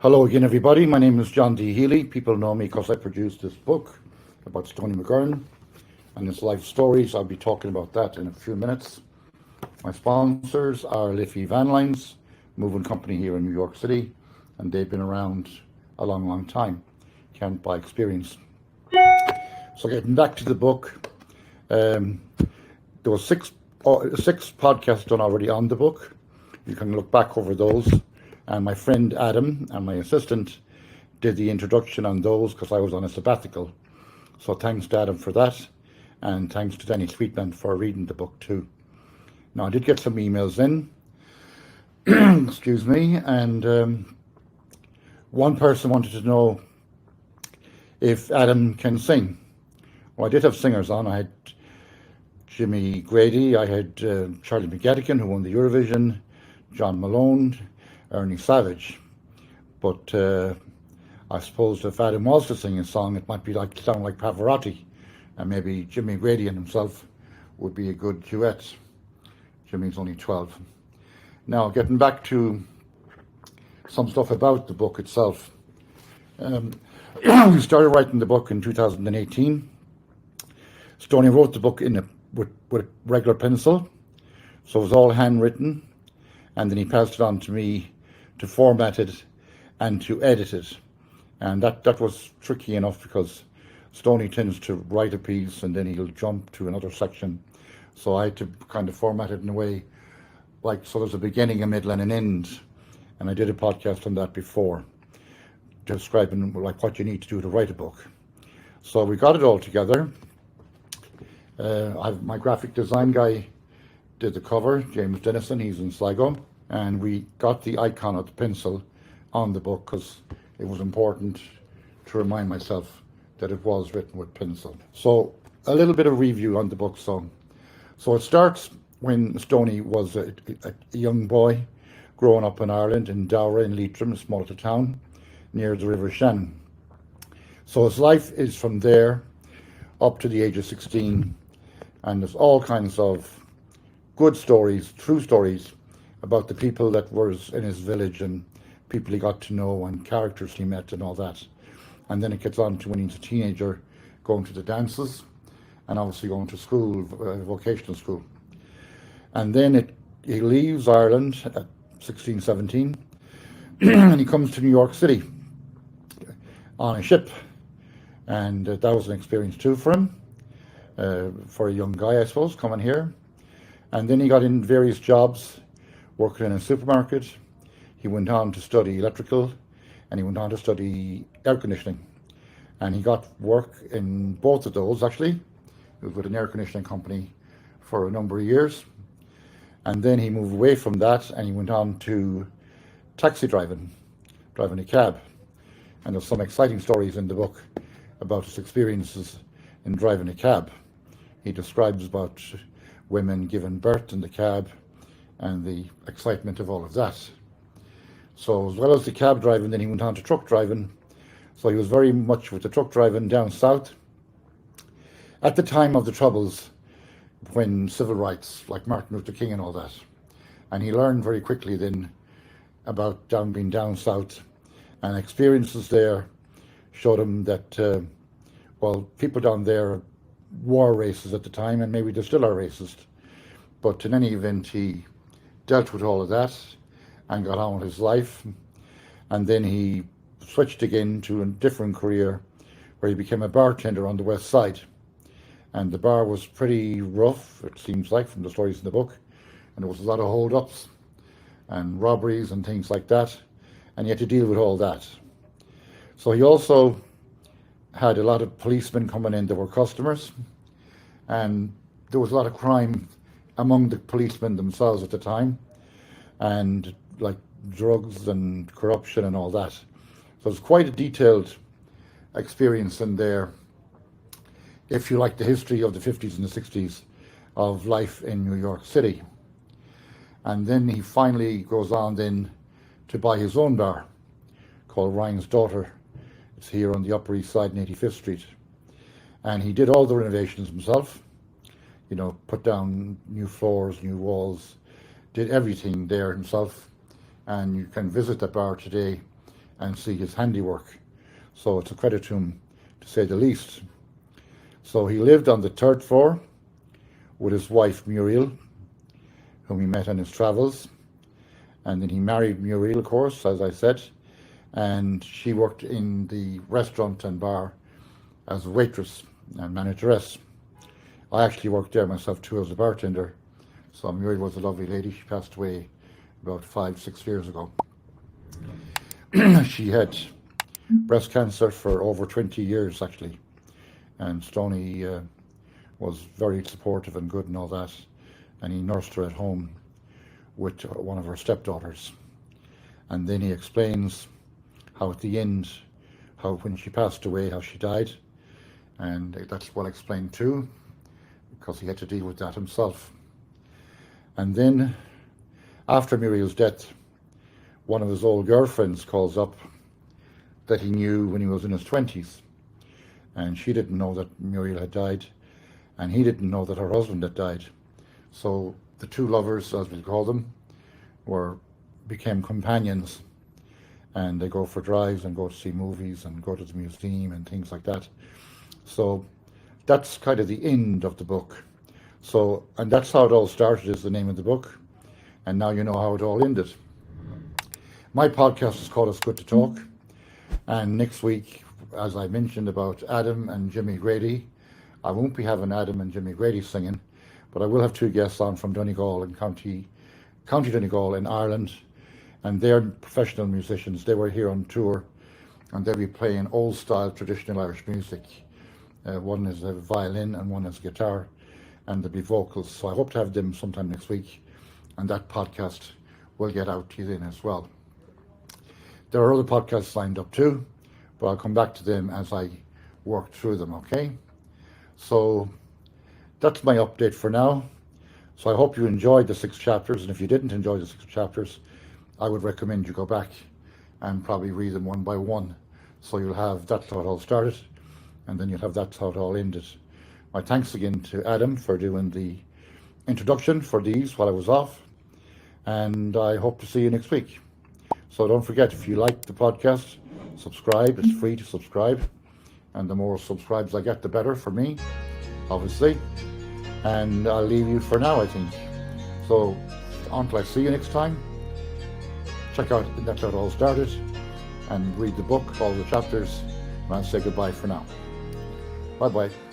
Hello again, everybody. My name is John D. Healy. People know me because I produced this book about Stoney McGurn and his life stories. I'll be talking about that in a few minutes. My sponsors are Liffey Van Lines, moving company here in New York City, and they've been around a long, long time, count by experience. So getting back to the book, there were six podcasts done already on the book. You can look back over those. And my friend Adam and my assistant did the introduction on those because I was on a sabbatical. So thanks to Adam for that, and thanks to Danny Sweetman for reading the book too. Now I did get some emails in, excuse me, and one person wanted to know if Adam can sing. Well, I did have singers on. I had Jimmy Grady, I had Charlie McGettigan, who won the Eurovision, John Malone, Ernie Savage, but I suppose if Adam was to sing a song, it might be sound like Pavarotti, and maybe Jimmy Grady and himself would be a good duet. Jimmy's only 12. Now, getting back to some stuff about the book itself. We started writing the book in 2018. Stoney wrote the book with regular pencil, so it was all handwritten, and then he passed it on to me to format it and to edit it. And that was tricky enough because Stoney tends to write a piece and then he'll jump to another section. So I had to kind of format it in a way so there's a beginning, a middle and an end. And I did a podcast on that before, describing what you need to do to write a book. So we got it all together. My graphic design guy did the cover, James Dennison, he's in Sligo. And we got the icon of the pencil on the book because it was important to remind myself that it was written with pencil. So a little bit of review on the book. So it starts when Stoney was a young boy growing up in Ireland, in Dowra in Leitrim, a small little town near the River Shannon. So his life is from there up to the age of 16, and there's all kinds of good stories, true stories, about the people that was in his village and people he got to know and characters he met and all that. And then it gets on to when he's a teenager, going to the dances and obviously going to school, vocational school. And then he leaves Ireland at 16, 17, and he comes to New York City on a ship. And that was an experience too for him, for a young guy, I suppose, coming here. And then he got in various jobs, working in a supermarket. He went on to study electrical, and he went on to study air conditioning. And he got work in both of those, actually. He was with an air conditioning company for a number of years. And then he moved away from that, and he went on to taxi driving a cab. And there's some exciting stories in the book about his experiences in driving a cab. He describes about women giving birth in the cab, and the excitement of all of that. So as well as the cab driving, then he went on to truck driving. So he was very much with the truck driving down south at the time of the Troubles, when civil rights, like Martin Luther King and all that. And he learned very quickly then about being down south, and experiences there showed him that, people down there were racist at the time, and maybe they still are racist. But in any event, he dealt with all of that and got on with his life. And then he switched again to a different career where he became a bartender on the West Side. And the bar was pretty rough, it seems like, from the stories in the book. And there was a lot of hold-ups and robberies and things like that. And he had to deal with all that. So he also had a lot of policemen coming in that were customers. And there was a lot of crime among the policemen themselves at the time, and like drugs and corruption and all that. So it's quite a detailed experience in there, if you like the history of the 50s and the 60s of life in New York City. And then he finally goes on then to buy his own bar called Ryan's Daughter. It's here on the Upper East Side in 85th Street. And he did all the renovations himself, put down new floors, new walls, did everything there himself. And you can visit the bar today and see his handiwork. So it's a credit to him, to say the least. So he lived on the 3rd floor with his wife Muriel, whom he met on his travels. And then he married Muriel, of course, as I said, and she worked in the restaurant and bar as a waitress and manageress. I actually worked there myself too as a bartender. So Muriel was a lovely lady. She passed away about 5-6 years ago. She had breast cancer for over 20 years actually, and Stoney was very supportive and good and all that, and he nursed her at home with one of her stepdaughters. And then he explains how at the end, how when she passed away, how she died, and that's well explained too, because he had to deal with that himself. And then after Muriel's death, one of his old girlfriends calls up that he knew when he was in his 20s, and she didn't know that Muriel had died, and he didn't know that her husband had died. So the two lovers, as we call them, became companions, and they go for drives and go to see movies and go to the museum and things like that. So that's kind of the end of the book. So, and that's how it all started, is the name of the book, and now you know how it all ended. My podcast is called It's Good to Talk, and next week, as I mentioned about Adam and Jimmy Grady, I won't be having Adam and Jimmy Grady singing, but I will have 2 guests on from Donegal in County Donegal in Ireland, and they're professional musicians. They were here on tour, and they'll be playing old style traditional Irish music. One is a violin and one is guitar, and there'll be vocals. So I hope to have them sometime next week, and that podcast will get out to you then as well. There are other podcasts lined up too, but I'll come back to them as I work through them, okay? So that's my update for now. So I hope you enjoyed the 6 chapters, and if you didn't enjoy the 6 chapters, I would recommend you go back and probably read them one by one. So you'll have that's how it all started, and then you'll have that's how it all ended. My thanks again to Adam for doing the introduction for these while I was off, and I hope to see you next week. So don't forget, if you like the podcast, subscribe. It's free to subscribe, and the more subscribes I get, the better for me, obviously. And I'll leave you for now, I think. So until I see you next time, check out That's How It All Started and read the book, all the chapters, and I'll say goodbye for now. Bye-bye.